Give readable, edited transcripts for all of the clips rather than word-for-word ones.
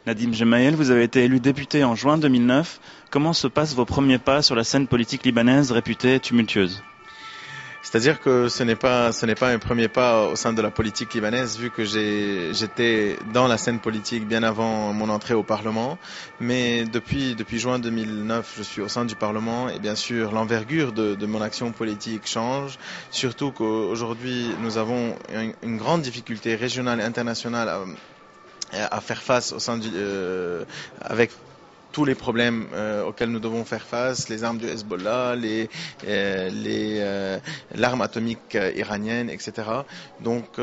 Nadim Gemayel, vous avez été élu député en juin 2009. Comment se passent vos premiers pas sur la scène politique libanaise réputée tumultueuse? C'est-à-dire que ce n'est pas un premier pas au sein de la politique libanaise, vu que j'étais dans la scène politique bien avant mon entrée au Parlement. Mais depuis juin 2009, je suis au sein du Parlement et bien sûr l'envergure de mon action politique change. Surtout qu'aujourd'hui nous avons une grande difficulté régionale et internationale à faire face avec tous les problèmes auxquels nous devons faire face, les armes du Hezbollah, l'arme atomique iranienne, etc. Donc,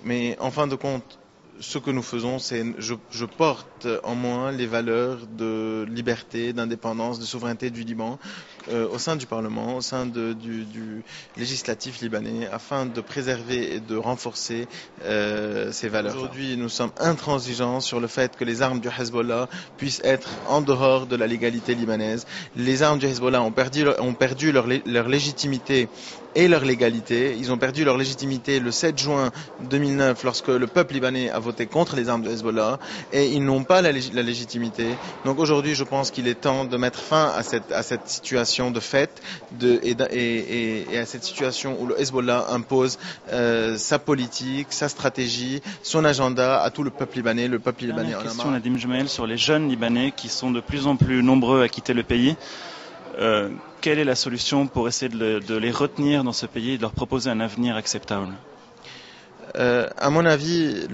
mais en fin de compte, ce que nous faisons, c'est je porte en moi les valeurs de liberté, d'indépendance, de souveraineté du Liban au sein du Parlement, au sein du législatif libanais, afin de préserver et de renforcer ces valeurs. Aujourd'hui, nous sommes intransigeants sur le fait que les armes du Hezbollah puissent être en dehors de la légalité libanaise. Les armes du Hezbollah ont perdu leur légitimité et leur légalité. Ils ont perdu leur légitimité le 7 juin 2009 lorsque le peuple libanais a voté contre les armes de Hezbollah et ils n'ont pas la légitimité. Donc aujourd'hui, je pense qu'il est temps de mettre fin à cette situation de fait et à cette situation où le Hezbollah impose sa politique, sa stratégie, son agenda à tout le peuple libanais. Le peuple libanais en a marre. Question, Nadim Gemayel, sur les jeunes Libanais qui sont de plus en plus nombreux à quitter le pays. Quelle est la solution pour essayer de les retenir dans ce pays et de leur proposer un avenir acceptable? À mon avis,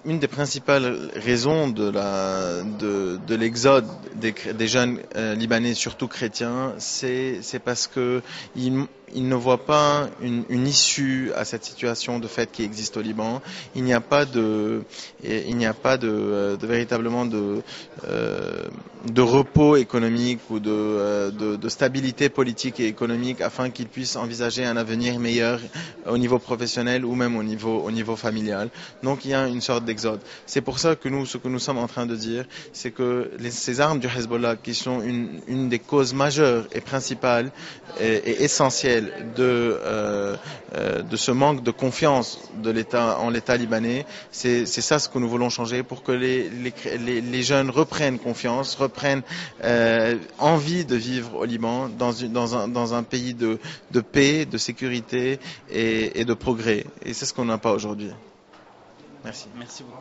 une des principales raisons de l'exode des jeunes libanais, surtout chrétiens, c'est parce que ils ne voient pas une issue à cette situation de fait qui existe au Liban. Il n'y a pas véritablement de repos économique ou de stabilité politique et économique afin qu'ils puissent envisager un avenir meilleur au niveau professionnel ou même au niveau familial. Donc il y a une sorte d'exode. C'est pour ça que ce que nous sommes en train de dire, c'est que ces armes du Hezbollah, qui sont une des causes majeures et principales et essentielles de ce manque de confiance de l'État en l'État libanais, c'est ça ce que nous voulons changer pour que les jeunes reprennent confiance, reprennent envie de vivre au Liban dans un pays de paix, de sécurité et de progrès. Et c'est ce qu'on n'a pas aujourd'hui. Merci. Merci beaucoup.